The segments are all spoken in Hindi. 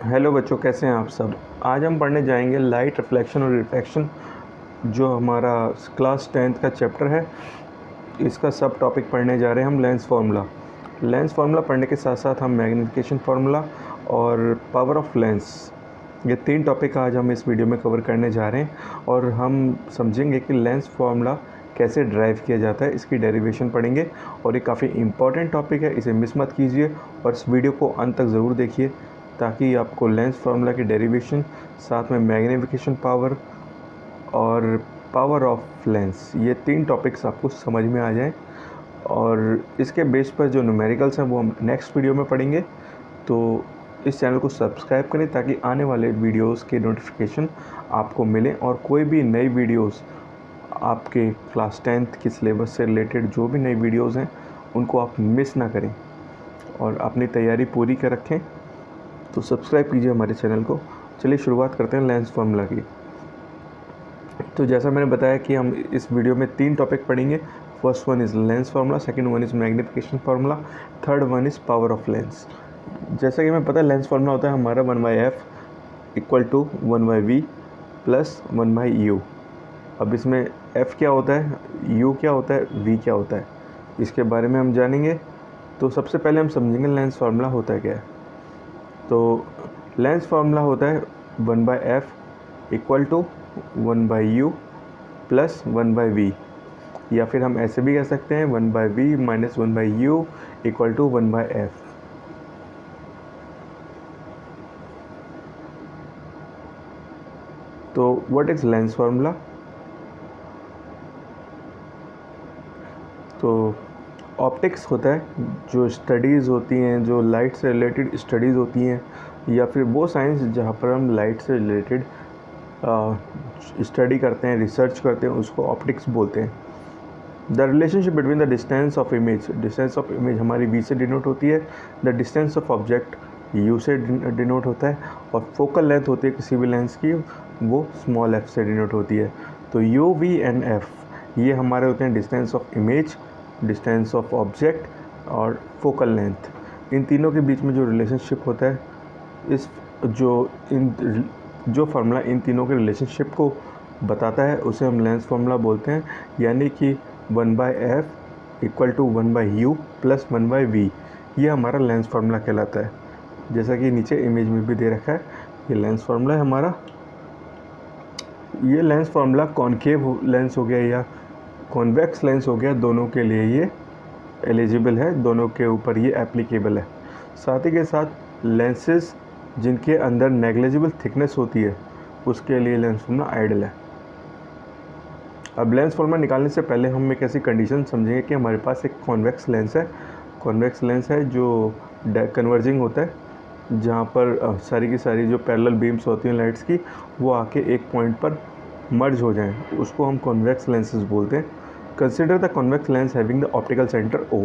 हेलो बच्चों, कैसे हैं आप सब। आज हम पढ़ने जाएंगे लाइट रिफ्लेक्शन और रिफ्रैक्शन, जो हमारा क्लास 10th का चैप्टर है। इसका सब टॉपिक पढ़ने जा रहे हैं हम लेंस फार्मूला। लेंस फार्मूला पढ़ने के साथ साथ हम मैग्नीफिकेशन फार्मूला और पावर ऑफ लेंस, ये 3 टॉपिक आज हम इस वीडियो में कवर करने जा रहे हैं। और हम समझेंगे कि लेंस फार्मूला कैसे ड्राइव किया जाता है, इसकी डेरिवेशन पढ़ेंगे। और ये काफ़ी इंपॉर्टेंट टॉपिक है, इसे मिस मत कीजिए और इस वीडियो को अंत तक ज़रूर देखिए, ताकि आपको लेंस फार्मूला की डेरिवेशन, साथ में मैग्नीफिकेशन पावर और पावर ऑफ लेंस, ये 3 टॉपिक्स आपको समझ में आ जाएं। और इसके बेस पर जो न्यूमेरिकल्स हैं वो हम नेक्स्ट वीडियो में पढ़ेंगे। तो इस चैनल को सब्सक्राइब करें ताकि आने वाले वीडियोस के नोटिफिकेशन आपको मिलें, और कोई भी नई वीडियोस आपके क्लास 10th के सिलेबस से रिलेटेड जो भी नई वीडियोस हैं उनको आप मिस ना करें और अपनी तैयारी पूरी कर रखें। तो सब्सक्राइब कीजिए हमारे चैनल को। चलिए शुरुआत करते हैं लेंस फार्मूला की। तो जैसा मैंने बताया कि हम इस वीडियो में 3 टॉपिक पढ़ेंगे। First one is lens formula, second one is magnification formula, third one is power of lens. जैसा कि हमें पता है, लेंस फार्मूला होता है हमारा 1/f equal to 1/v plus 1/u। अब इसमें f क्या होता है, u क्या होता है, v क्या होता है, इसके बारे में हम जानेंगे। तो सबसे पहले हम समझेंगे लेंस फार्मूला होता क्या है। तो लेंस फार्मूला होता है 1/f equal to 1/u plus 1/v, या फिर हम ऐसे भी कह सकते हैं 1/v minus 1/u equal to 1/f। तो व्हाट इज़ लेंस फार्मूला? तो ऑप्टिक्स होता है, जो स्टडीज़ होती हैं, जो लाइट से रिलेटेड स्टडीज़ होती हैं, या फिर वो साइंस जहाँ पर हम लाइट से रिलेटेड स्टडी करते हैं, रिसर्च करते हैं, उसको ऑप्टिक्स बोलते हैं। The relationship between the distance of image, distance of image हमारी v से डिनोट होती है, the distance of object u से डिनोट होता है, और फोकल लेंथ होती है किसी भी लेंस की, वो स्मॉल f से डिनोट होती है। तो u, v एंड f ये हमारे होते हैं distance of image, distance of object और फोकल लेंथ। इन तीनों के बीच में जो रिलेशनशिप होता है, इस जो फार्मूला इन तीनों के रिलेशनशिप को बताता है, उसे हम लेंस फार्मूला बोलते हैं। यानी कि 1/f equal to 1/u plus 1/v, ये हमारा लेंस फार्मूला कहलाता है। जैसा कि नीचे इमेज में भी दे रखा है, ये लेंस फार्मूला है हमारा। ये लेंस फार्मूला कॉनकेव लेंस हो गया या कॉन्वेक्स लेंस हो गया, दोनों के लिए ये एलिजिबल है, दोनों के ऊपर ये एप्लीकेबल है। साथ ही के साथ लेंसेज जिनके अंदर नेग्लिजिबल थिकनेस होती है, उसके लिए लेंस फार्मूला आइडियल है। अब लेंस फार्मूला निकालने से पहले हम एक ऐसी कंडीशन समझेंगे कि हमारे पास एक कॉन्वेक्स लेंस है। कॉन्वेक्स लेंस है जो कन्वर्जिंग होता है, जहाँ पर सारी की सारी जो पैरेलल बीम्स होती हैं लाइट्स की, वो आके एक पॉइंट पर मर्ज हो जाएं, उसको हम कॉन्वेक्स लेंसेज बोलते हैं। Consider the convex lens having the optical centre O,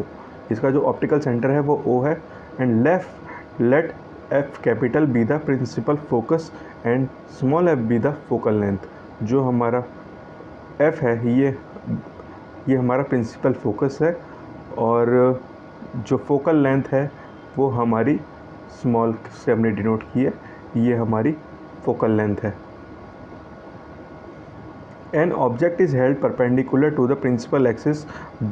इसका जो ऑप्टिकल सेंटर है वो O है। And let f capital be the principal focus and small f be the focal length. जो हमारा f है, ये हमारा प्रिंसिपल फोकस है, और जो फोकल लेंथ है वो हमारी स्मॉल से हमने डिनोट की है, ये हमारी फोकल लेंथ है। An object is held perpendicular to the principal axis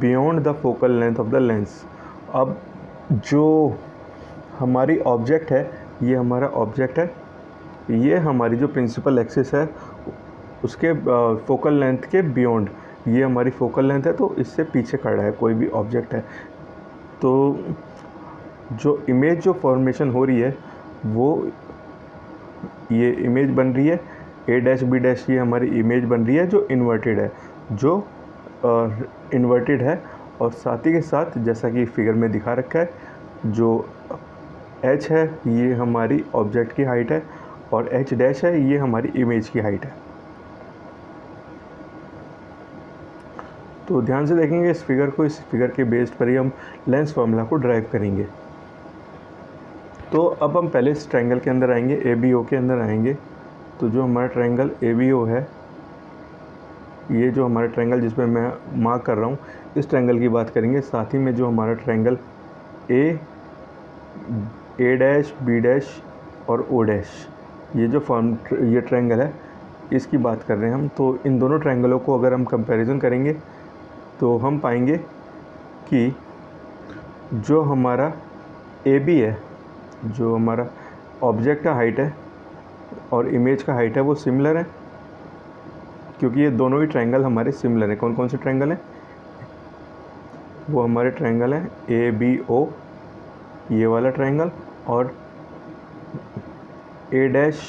beyond the focal length of the lens। अब जो हमारी ऑब्जेक्ट है, ये हमारा ऑब्जेक्ट है, ये हमारी जो प्रिंसिपल एक्सिस है उसके फोकल लेंथ के बियॉन्ड, ये हमारी फोकल लेंथ है, तो इससे पीछे खड़ा है कोई भी ऑब्जेक्ट है। तो जो इमेज जो फॉर्मेशन हो रही है, वो ये इमेज बन रही है A' B', ये हमारी इमेज बन रही है जो इन्वर्टेड है, इन्वर्टेड है। और साथ ही के साथ जैसा कि फिगर में दिखा रखा है, जो h है ये हमारी ऑब्जेक्ट की हाइट है, और h' है ये हमारी इमेज की हाइट है। तो ध्यान से देखेंगे इस फिगर को, इस फिगर के बेस पर ही हम लेंस फार्मूला को ड्राइव करेंगे। तो अब हम पहले इस ट्रायंगल के अंदर आएंगे, ABO के अंदर आएंगे। तो जो हमारा ट्रायंगल ABO है, ये जो हमारा ट्रायंगल जिसमें मैं मार्क कर रहा हूँ, इस ट्रायंगल की बात करेंगे। साथ ही में जो हमारा ट्रायंगल A' B' और ओ डैश, ये जो ये ट्रायंगल है इसकी बात कर रहे हैं हम। तो इन दोनों ट्रायंगलों को अगर हम कंपैरिजन करेंगे तो हम पाएंगे कि जो हमारा ए बी है, जो हमारा ऑब्जेक्ट का हाइट है और इमेज का हाइट है वो सिमिलर है, क्योंकि ये दोनों ही ट्रायंगल हमारे सिमिलर हैं। कौन कौन से ट्रायंगल हैं? वो हमारे ट्रायंगल हैं ए बी ओ, ये वाला ट्रायंगल, और ए डैश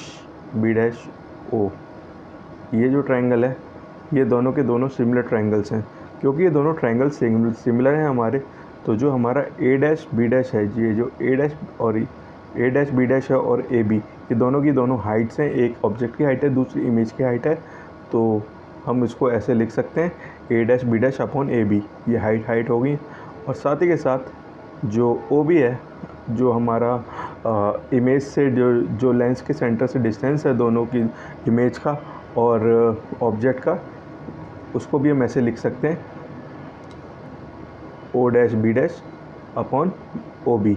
बी डैश ओ, ये जो ट्रायंगल है ये दोनों के दोनों सिमिलर ट्रायंगल्स हैं। क्योंकि ये दोनों ट्रायंगल सिमिलर हैं हमारे, तो जो हमारा ए डैश बी डैश है, ये जो ए डैश बी डैश है और ए बी, ये दोनों की दोनों हाइट्स हैं। एक ऑब्जेक्ट की हाइट है, दूसरी इमेज की हाइट है। तो हम इसको ऐसे लिख सकते हैं A dash B dash upon A B, ये हाइट होगी। और साथ ही के साथ जो ओ बी है, जो हमारा इमेज से जो लेंस के सेंटर से डिस्टेंस है दोनों की, इमेज का और ऑब्जेक्ट का, उसको भी हम ऐसे लिख सकते हैं O dash B dash upon O B.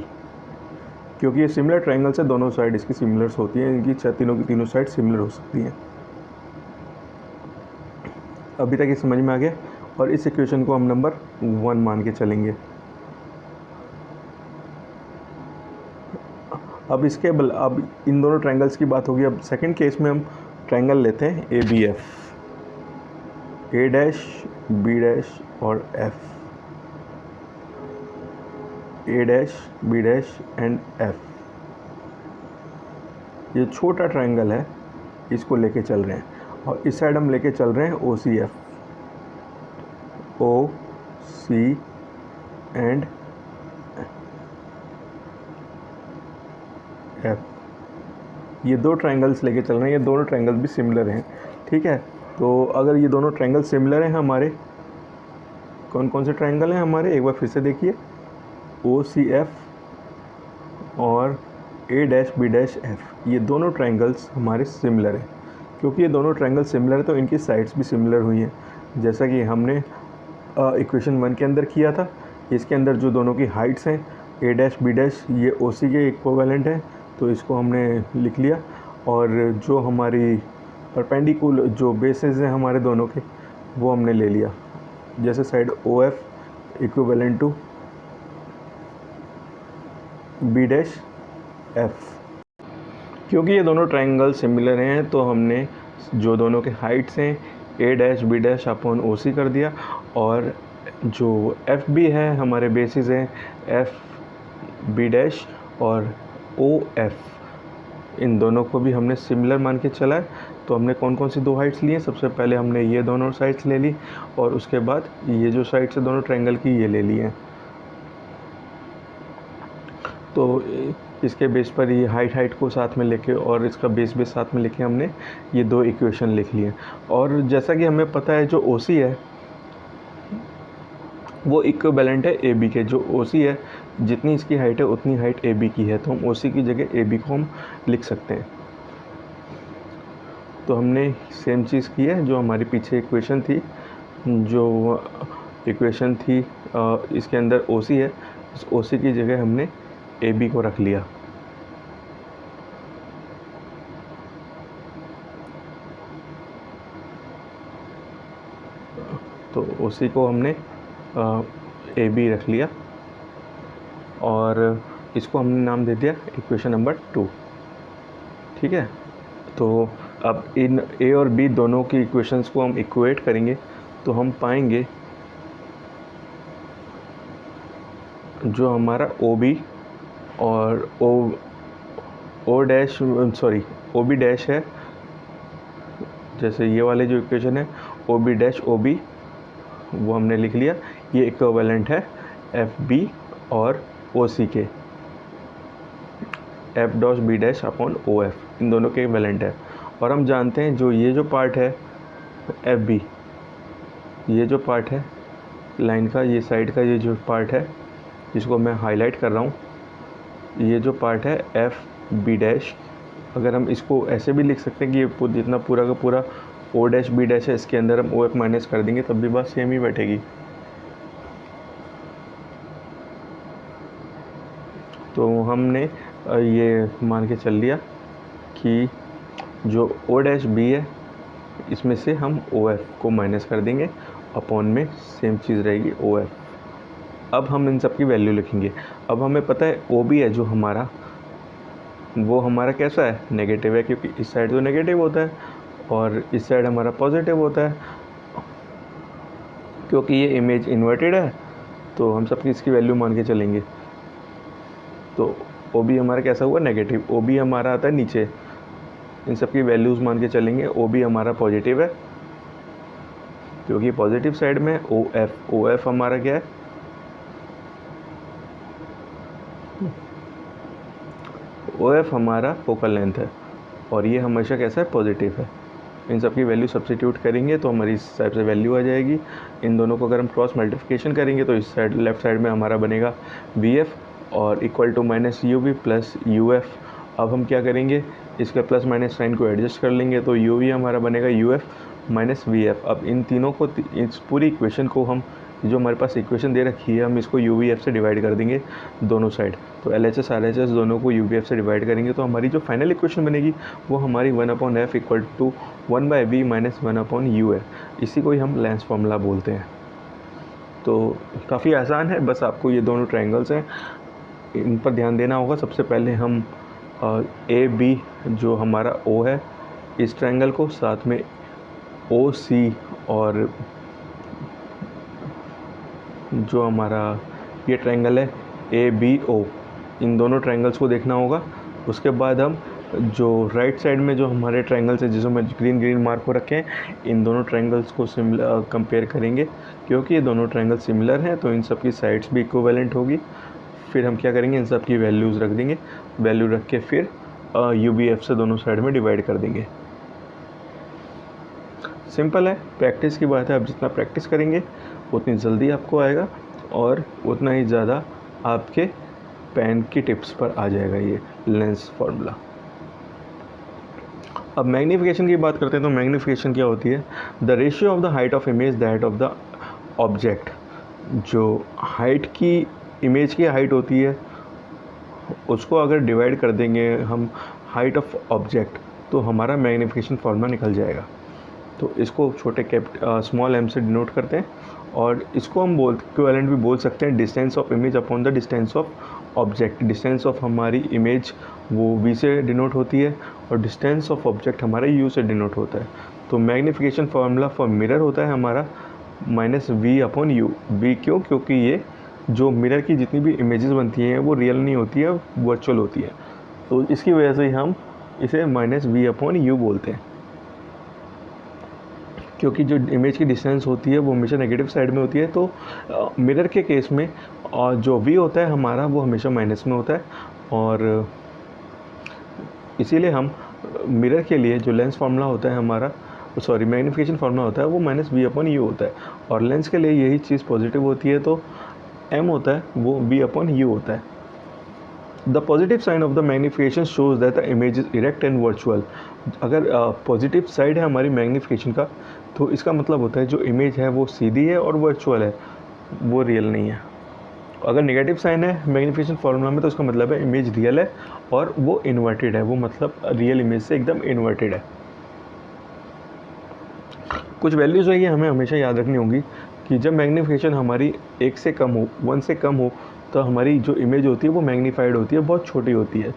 क्योंकि ये सिमिलर ट्रायंगल्स है, दोनों साइड इसकी सिमिलर्स होती हैं, इनकी तीनों की तीनों साइड सिमिलर हो सकती हैं। अभी तक ये समझ में आ गया, और इस इक्वेशन को हम नंबर 1 मान के चलेंगे। अब इन दोनों ट्रायंगल्स की बात होगी। अब सेकंड केस में हम ट्रायंगल लेते हैं A B F, A dash B dash और F, A dash B dash and F. ये छोटा ट्रायंगल है, इसको लेके चल रहे हैं, और इस साइड हम लेके चल रहे हैं O C F, O C and F. ये दो ट्रायंगल्स लेके चल रहे हैं, ये दोनों ट्रायंगल्स भी सिमिलर हैं, ठीक है। तो अगर ये दोनों ट्रायंगल सिमिलर हैं हमारे, कौन कौन से ट्रायंगल हैं हमारे, एक बार फिर से देखिए, ओ सी एफ और ए डैश बी डैश एफ, ये दोनों ट्रायंगल्स हमारे सिमिलर हैं। क्योंकि ये दोनों ट्रायंगल सिमिलर है तो इनकी साइड्स भी सिमिलर हुई हैं, जैसा कि हमने इक्वेशन 1 के अंदर किया था। इसके अंदर जो दोनों की हाइट्स हैं ए डैश बी डैश, ये ओ सी के इक्विवेलेंट है, तो इसको हमने लिख लिया। और जो हमारी परपेंडिकुलर जो बेसिस हैं हमारे दोनों के, वो हमने ले लिया, जैसे side O F equivalent to B dash F. क्योंकि ये दोनों ट्रायंगल सिमिलर हैं तो हमने जो दोनों के हाइट्स हैं A dash B dash upon O C कर दिया, और जो एफ बी है हमारे बेसिस हैं एफ बी डैश और ओ एफ, इन दोनों को भी हमने सिमिलर मान के चला है। तो हमने कौन कौन सी दो हाइट्स ली हैं? सबसे पहले हमने ये दोनों साइड्स ले ली, और उसके बाद ये जो साइड्स है दोनों ट्रायंगल की ये ले ली हैं। तो इसके बेस पर ये हाइट को साथ में लेके और इसका बेस साथ में लेके हमने ये दो इक्वेशन लिख लिए। और जैसा कि हमें पता है जो ओ सी है वो इक्विवेलेंट है ए बी के। जो ओ सी है जितनी इसकी हाइट है उतनी हाइट ए बी की है, तो हम ओ सी की जगह ए बी को हम लिख सकते हैं। तो हमने सेम चीज़ की है जो हमारी पीछे इक्वेशन थी, इसके अंदर ओ सी है, इस ओ सी की जगह हमने ए बी को रख लिया। तो ओ सी को हमने ए बी रख लिया, और इसको हमने नाम दे दिया इक्वेशन नंबर 2, ठीक है। तो अब इन ए और बी दोनों की इक्वेशंस को हम इक्वेट करेंगे तो हम पाएंगे जो हमारा ओ बी और ओ बी डैश है, जैसे ये वाले जो इक्वेशन है O B dash O B, वो हमने लिख लिया। ये इक्विवेलेंट है एफ बी और ओ सी के, F dash B dash upon O F, इन दोनों के इक्विवेलेंट है। और हम जानते हैं जो ये जो पार्ट है एफ बी, ये जो पार्ट है लाइन का, ये साइड का ये जो पार्ट है जिसको मैं हाईलाइट कर रहा हूँ, ये जो पार्ट है एफ बी डैश, अगर हम इसको ऐसे भी लिख सकते हैं कि ये जितना पूरा का पूरा ओ डैश बी डैश है, इसके अंदर हम ओ एफ माइनस कर देंगे तब भी बात सेम ही बैठेगी। तो हमने ये मान के चल लिया कि जो ओ डैश बी है इसमें से हम ओ एफ को माइनस कर देंगे, अपॉन में सेम चीज़ रहेगी ओ एफ। अब हम इन सब की वैल्यू लिखेंगे। अब हमें पता है ओ बी है जो हमारा, वो हमारा कैसा है, नेगेटिव है, क्योंकि इस साइड तो नेगेटिव होता है और इस साइड हमारा पॉजिटिव होता है। क्योंकि ये इमेज इन्वर्टेड है तो हम सबकी इसकी वैल्यू मान के चलेंगे। तो ओ बी हमारा कैसा हुआ, नेगेटिव। ओ बी हमारा आता है नीचे, इन सब की वैल्यूज़ मान के चलेंगे। ओ बी हमारा पॉजिटिव है क्योंकि पॉजिटिव साइड में ओ एफ हमारा क्या है, ओ एफ हमारा फोकल लेंथ है और ये हमेशा कैसा है, पॉजिटिव है। इन सब की वैल्यू सब्स्टिट्यूट करेंगे तो हमारी इस टाइप से वैल्यू आ जाएगी। इन दोनों को अगर हम क्रॉस मल्टीप्लिकेशन करेंगे तो इस साइड लेफ्ट साइड में हमारा बनेगा वी एफ और equal to minus U V plus U F. अब हम क्या करेंगे, इसका प्लस माइनस साइन को एडजस्ट कर लेंगे तो यू वी हमारा बनेगा U F minus V F. अब इन तीनों को, इस पूरी इक्वेशन को हम, जो हमारे पास इक्वेशन दे रखी है, हम इसको यू वी एफ से डिवाइड कर देंगे दोनों साइड। तो L H S R H S दोनों को यू वी एफ से डिवाइड करेंगे तो हमारी जो फाइनल इक्वेशन बनेगी वो हमारी 1/f equal to 1/v minus 1/u है। इसी को ही हम लेंस फार्मूला बोलते हैं। तो काफ़ी आसान है, बस आपको ये दोनों ट्रायंगल्स हैं इन पर ध्यान देना होगा। सबसे पहले हम ए बी जो हमारा ओ है, इस ट्रायंगल को, साथ में ओ सी और जो हमारा ये ट्रायंगल है ए बी ओ, इन दोनों ट्रायंगल्स को देखना होगा। उसके बाद हम जो राइट साइड में जो हमारे ट्रायंगल्स हैं जिसमें ग्रीन मार्क हो रखे हैं, इन दोनों ट्रायंगल्स को कंपेयर करेंगे। क्योंकि ये दोनों ट्रायंगल सिमिलर हैं तो इन सब की साइड्स भी इक्विवेलेंट होगी। फिर हम क्या करेंगे, इन सब की वैल्यूज़ रख देंगे, वैल्यू रख के फिर यू बी एफ से दोनों साइड में डिवाइड कर देंगे। सिंपल है, प्रैक्टिस की बात है। आप जितना प्रैक्टिस करेंगे उतनी जल्दी आपको आएगा और उतना ही ज़्यादा आपके पेन की टिप्स पर आ जाएगा ये लेंस फार्मूला। अब मैग्नीफिकेशन की बात करते हैं तो मैग्नीफिकेशन क्या होती है, the ratio of the height of image that of the object. जो हाइट की, इमेज की हाइट होती है उसको अगर डिवाइड कर देंगे हम हाइट ऑफ ऑब्जेक्ट तो हमारा मैग्नीफिकेशन फार्मूला निकल जाएगा। तो इसको छोटे स्मॉल एम से डिनोट करते हैं और इसको हम इक्विवेलेंट भी बोल सकते हैं, distance of image upon the distance of object. Distance of हमारी इमेज वो v से डिनोट होती है और डिस्टेंस ऑफ ऑब्जेक्ट हमारा u से डिनोट होता है। तो मैग्नीफिकेशन फार्मूला फॉर मिरर होता है हमारा minus v upon you. v क्यों, क्योंकि ये जो मिरर की जितनी भी इमेजेस बनती हैं वो रियल नहीं होती है, वर्चुअल होती है। तो इसकी वजह से हम इसे माइनस v अपॉन यू बोलते हैं। क्योंकि जो इमेज की डिस्टेंस होती है वो हमेशा नेगेटिव साइड में होती है, तो मिरर के केस में जो v होता है हमारा वो हमेशा माइनस में होता है। और इसीलिए हम मिरर के लिए जो लेंस फार्मूला होता है हमारा, सॉरी मैग्नीफिकेशन फार्मूला होता है वो माइनस v अपॉन यू होता है। और लेंस के लिए यही चीज़ पॉजिटिव होती है तो m होता है वो v अपॉन यू होता है। The positive sign of the magnification shows that the image is erect and virtual. अगर पॉजिटिव साइड है हमारी मैग्नीफिकेशन का तो इसका मतलब होता है जो इमेज है वो सीधी है और वर्चुअल है, वो रियल नहीं है। अगर नेगेटिव साइन है मैग्नीफिकेशन फार्मूला में तो उसका मतलब है इमेज रियल है और वो इन्वर्टेड है, वो मतलब रियल इमेज से एकदम इन्वर्टेड है। कुछ वैल्यूज़ है ये हमें हमेशा याद रखनी होगी कि जब मैग्नीफिकेशन हमारी 1 से कम हो, 1 से कम हो, तो हमारी जो इमेज होती है वो मैग्नीफाइड होती है, बहुत छोटी होती है।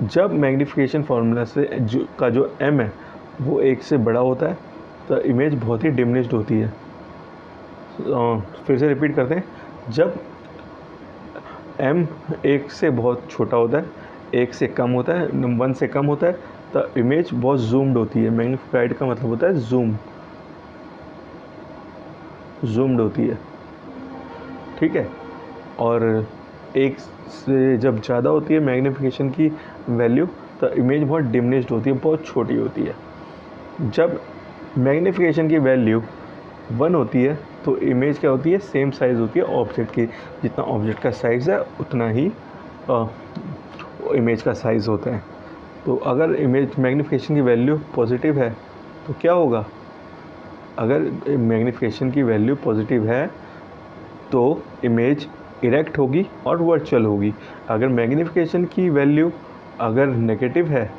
जब मैग्नीफिकेशन फार्मूला से जो m है वो 1 से बड़ा होता है तो इमेज बहुत ही डिमिनिश्ड होती है। फिर से रिपीट करते हैं, जब m 1 से बहुत छोटा होता है, 1 से कम होता है, 1 से कम होता है तो इमेज बहुत जूम्ड होती है। मैग्नीफाइड का मतलब होता है जूम्ड होती है, ठीक है। और 1 से जब ज़्यादा होती है मैग्नीफिकेशन की वैल्यू तो इमेज बहुत डिमिनिश्ड होती है, बहुत छोटी होती है। जब मैग्नीफिकेशन की वैल्यू 1 होती है तो इमेज क्या होती है, सेम साइज़ होती है ऑब्जेक्ट की। जितना ऑब्जेक्ट का साइज़ है उतना ही इमेज का साइज़ होता है। तो अगर इमेज मैग्नीफिकेशन की वैल्यू पॉजिटिव है तो क्या होगा, अगर मैग्नीफिकेशन की वैल्यू पॉजिटिव है तो इमेज इरेक्ट होगी और वर्चुअल होगी। अगर मैग्नीफिकेशन की वैल्यू अगर नेगेटिव है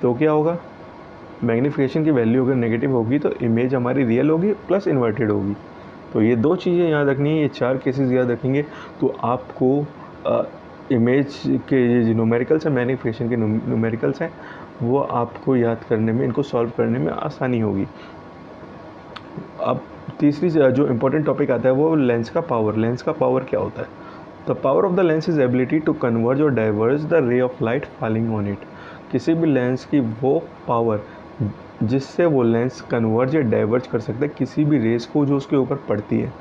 तो क्या होगा, मैग्नीफिकेशन की वैल्यू अगर नेगेटिव होगी तो इमेज हमारी रियल होगी प्लस इन्वर्टेड होगी। तो ये 2 चीज़ें याद रखनी है, ये 4 केसेस याद रखेंगे तो आपको इमेज के ये जो न्यूमेरिकल्स हैं, मैग्नीफिकेशन के न्यूमेरिकल्स हैं, वो आपको याद करने में, इनको सॉल्व करने में आसानी होगी। अब तीसरी जो इम्पोर्टेंट टॉपिक आता है वो लेंस का पावर। लेंस का पावर क्या होता है? The power of the lens is ability to converge और diverge the ray of light falling on it. किसी भी लेंस की वो पावर जिससे वो लेंस कन्वर्ज या डाइवर्ज कर सकता है किसी भी रेस को जो उसके ऊपर पड़ती है,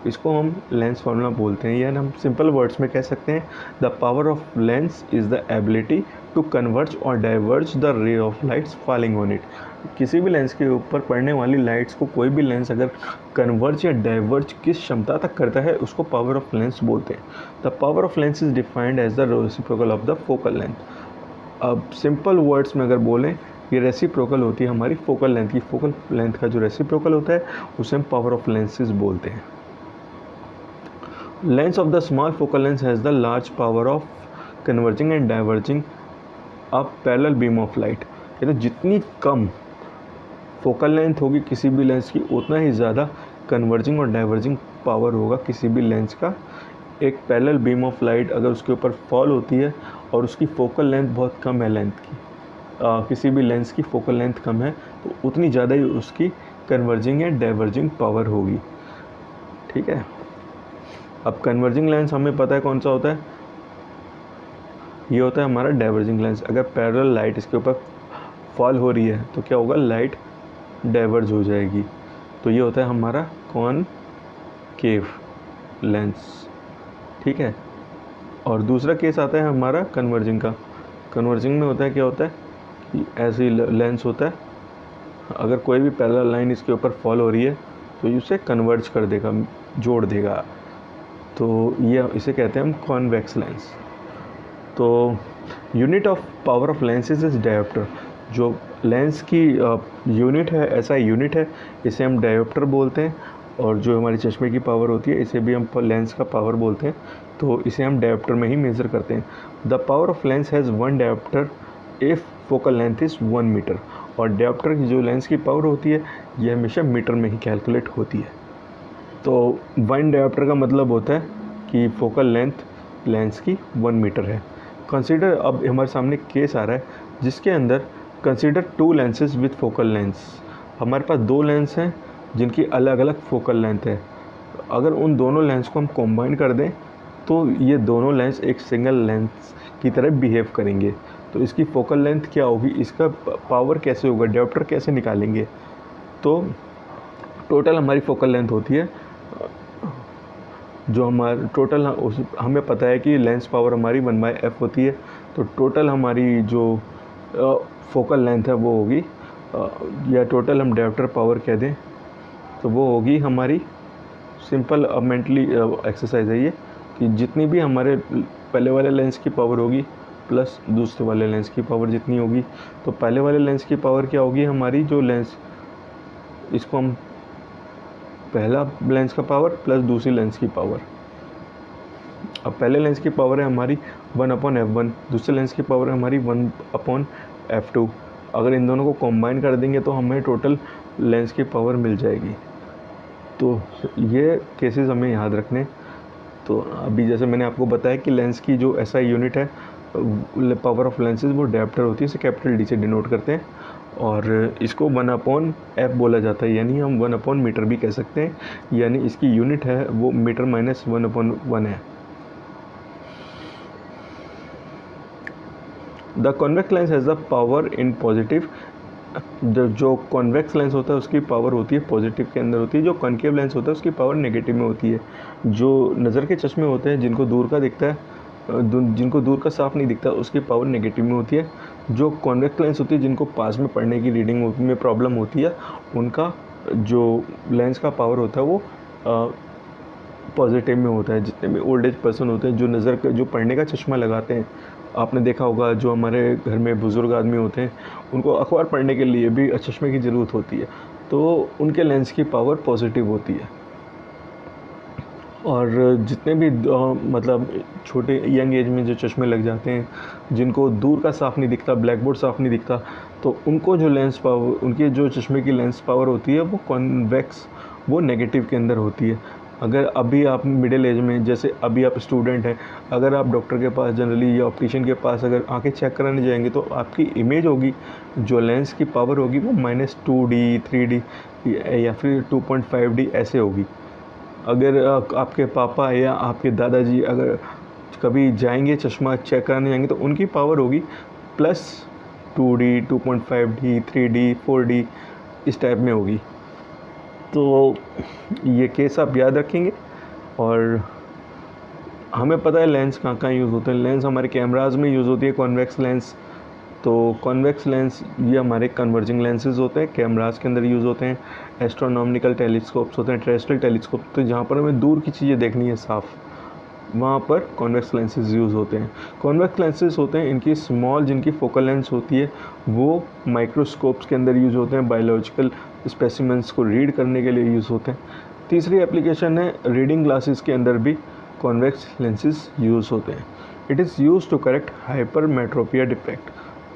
इसको हम लेंस फार्मूला बोलते हैं। यानी हम सिंपल वर्ड्स में कह सकते हैं the power of lens is the ability to converge और diverge the ray of lights falling on it. किसी भी लेंस के ऊपर पड़ने वाली लाइट्स को कोई भी लेंस अगर कन्वर्ज या डाइवर्ज किस क्षमता तक करता है उसको पावर ऑफ लेंस बोलते हैं। The power of lens is defined as the reciprocal of the focal length. अब सिंपल वर्ड्स में अगर बोलें, ये रेसिप्रोकल होती है हमारी फोकल लेंथ की। फोकल लेंथ का जो रेसिप्रोकल होता है उसे हम पावर ऑफ लेंसेज बोलते हैं। Lens of the small focal lens has the large power of converging and diverging a parallel beam of light. यानी जितनी कम फोकल लेंथ होगी किसी भी लेंस की, उतना ही ज़्यादा कन्वर्जिंग और डाइवर्जिंग पावर होगा किसी भी लेंस का। एक पैरेलल बीम ऑफ लाइट अगर उसके ऊपर फॉल होती है और उसकी फोकल लेंथ बहुत कम है लेंथ की, किसी भी लेंस की फोकल लेंथ कम है तो उतनी ज़्यादा ही उसकी कन्वर्जिंग या डाइवर्जिंग पावर होगी। ठीक है। अब कन्वर्जिंग लेंस हमें पता है कौन सा होता है, ये होता है हमारा डाइवर्जिंग लेंस। अगर पैरेलल लाइट इसके ऊपर फॉल हो रही है तो क्या होगा, लाइट डाइवर्ज हो जाएगी। तो ये होता है हमारा कॉनकेव लेंस। ठीक है। और दूसरा केस आता है हमारा कन्वर्जिंग का। कन्वर्जिंग में होता है क्या होता है कि ऐसे ही लेंस होता है, अगर कोई भी पैरेलल लाइन इसके ऊपर फॉल हो रही है तो इसे कन्वर्ज कर देगा, जोड़ देगा। तो ये इसे कहते हैं हम कॉन्वेक्स लेंस। तो unit of power of lenses is dioptre. जो लेंस की यूनिट है, ऐसा यूनिट है, इसे हम डायोप्टर बोलते हैं। और जो हमारी चश्मे की पावर होती है इसे भी हम लेंस का पावर बोलते हैं। तो इसे हम डायोप्टर में ही मेज़र करते हैं। The power of lens has 1 diopter if focal length is 1 meter. और डायोप्टर की जो लेंस की पावर होती है ये हमेशा मीटर में ही कैलकुलेट होती है। तो 1 डायोप्टर का मतलब होता है कि फोकल लेंथ लेंस की 1 मीटर है। कंसीडर, अब हमारे सामने केस आ रहा है जिसके अंदर consider 2 lenses with focal lens. हमारे पास 2 लेंस हैं जिनकी अलग अलग फोकल लेंथ है। अगर उन दोनों लेंस को हम कंबाइन कर दें तो ये दोनों लेंस एक सिंगल लेंस की तरह बिहेव करेंगे। तो इसकी फोकल लेंथ क्या होगी, इसका पावर कैसे होगा, डायोप्टर कैसे निकालेंगे। तो टोटल हमारी फोकल लेंथ होती है, जो हमारा टोटल हमें पता है कि लेंस पावर हमारी 1/f होती है। तो टोटल हमारी जो फोकल लेंथ है वो होगी, या टोटल हम डायोप्टर पावर कह दें तो वो होगी हमारी, सिंपल मेंटली एक्सरसाइज है ये, कि जितनी भी हमारे पहले वाले लेंस की पावर होगी प्लस दूसरे वाले लेंस की पावर जितनी होगी, तो पहले वाले लेंस की पावर क्या होगी हमारी, जो लेंस, इसको हम पहला लेंस का पावर प्लस दूसरी लेंस की पावर। अब पहले लेंस की पावर है हमारी 1/f1, दूसरे लेंस की पावर है हमारी 1/f2। अगर इन दोनों को कंबाइन कर देंगे तो हमें टोटल लेंस की पावर मिल जाएगी। तो ये केसेस हमें याद रखने। तो अभी जैसे मैंने आपको बताया कि लेंस की जो ऐसा यूनिट है पावर ऑफ लेंसेज वो डायोप्टर होती है, इसे कैपिटल डी से डिनोट करते हैं। और इसको 1/f बोला जाता है, यानी हम 1/मीटर भी कह सकते हैं। यानी इसकी यूनिट है वो मीटर माइनस 1/1 है। The convex lens has the power in positive. जो कॉन्वेक्स लेंस होता है उसकी पावर होती है पॉजिटिव के अंदर होती है, जो कॉन्केव लेंस होता है उसकी पावर नेगेटिव में होती है। जो नज़र के चश्मे होते हैं जिनको दूर का दिखता है, जिनको दूर का साफ नहीं दिखता, उसकी पावर नेगेटिव में होती है। जो कॉन्वेक्स लेंस होती है जिनको पास में पढ़ने की रीडिंग में प्रॉब्लम होती है, उनका जो लेंस का पावर होता है वो पॉजिटिव में होता है। जितने भी ओल्ड एज पर्सन होते हैं जो नज़र का जो पढ़ने का चश्मा लगाते हैं, आपने देखा होगा जो हमारे घर में बुज़ुर्ग आदमी होते हैं उनको अखबार पढ़ने के लिए भी चश्मे की ज़रूरत होती है, तो उनके लेंस की पावर पॉजिटिव होती है। और जितने भी मतलब छोटे यंग एज में जो चश्मे लग जाते हैं, जिनको दूर का साफ़ नहीं दिखता, ब्लैक बोर्ड साफ़ नहीं दिखता, तो उनको जो लेंस पावर, उनके जो चश्मे की लेंस पावर होती है वो कॉन्वेक्स, वो नेगेटिव के अंदर होती है। अगर अभी आप मिडिल एज में, जैसे अभी आप स्टूडेंट हैं, अगर आप डॉक्टर के पास जनरली या ऑप्टिशियन के पास अगर आंखें चेक कराने जाएंगे तो आपकी इमेज होगी, जो लेंस की पावर होगी वो -2D 3D या फिर 2.5D ऐसे होगी। अगर आपके पापा या आपके दादाजी अगर कभी जाएंगे चश्मा चेक कराने जाएंगे तो उनकी पावर होगी +2D 2.5D 3D 4D इस टाइप में होगी। तो ये केस आप याद रखेंगे। और हमें पता है लेंस कहाँ कहाँ यूज़ होते हैं। लेंस हमारे कैमराज में यूज़ होती है कॉन्वेक्स लेंस। तो कॉन्वेक्स लेंस ये हमारे कन्वर्जिंग लेंसेज होते हैं, कैमराज के अंदर यूज़ होते हैं। एस्ट्रोनॉमिकल टेलीस्कोप्स होते हैं, टेरेस्ट्रियल टेलीस्कोप, तो जहाँ पर हमें दूर की चीज़ें देखनी है साफ़, वहाँ पर कॉन्वेक्स लेंसेज यूज़ होते हैं। कॉन्वेक्स लेंसेज होते हैं, इनकी स्मॉल जिनकी फोकल लेंथ होती है वो माइक्रोस्कोप्स के अंदर यूज़ होते हैं, बायोलॉजिकल स्पेसिमेंट्स को रीड करने के लिए यूज़ होते हैं। तीसरी एप्लीकेशन है रीडिंग ग्लासेस के अंदर भी कॉन्वेक्स लेंसेज यूज़ होते हैं। It is use to correct hypermetropia defect,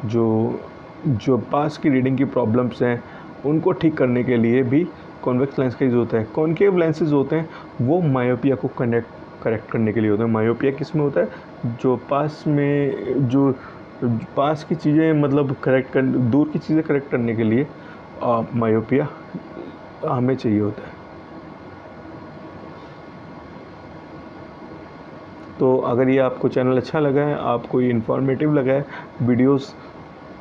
जो पास की रीडिंग की प्रॉब्लम्स हैं उनको ठीक करने के लिए भी कॉन्वेक्स लेंस का यूज़ होता है। कॉन्केव लेंसेज होते हैं वो मायोपिया को करेक्ट करने के लिए होते हैं। मायोपिया किस में होता है, जो पास की चीज़ें मतलब दूर की चीज़ें करेक्ट करने के लिए मायोपिया हमें चाहिए होता है। तो अगर ये आपको चैनल अच्छा लगा है, आपको ये इन्फॉर्मेटिव लगा है वीडियोस,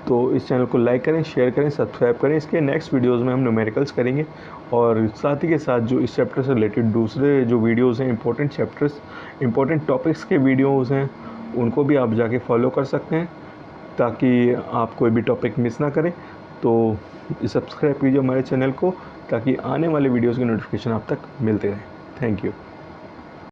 तो इस चैनल को लाइक करें, शेयर करें, सब्सक्राइब करें। इसके नेक्स्ट वीडियोस में हम न्यूमेरिकल्स करेंगे और साथ ही के साथ जो इस चैप्टर से रिलेटेड दूसरे जो वीडियोस हैं, इंपॉर्टेंट चैप्टर्स, इंपॉर्टेंट टॉपिक्स के वीडियोस हैं, उनको भी आप जाके फॉलो कर सकते हैं ताकि आप कोई भी टॉपिक मिस ना करें। तो सब्सक्राइब कीजिए हमारे चैनल को ताकि आने वाले वीडियोज़ के नोटिफिकेशन आप तक मिलते रहें। Thank you.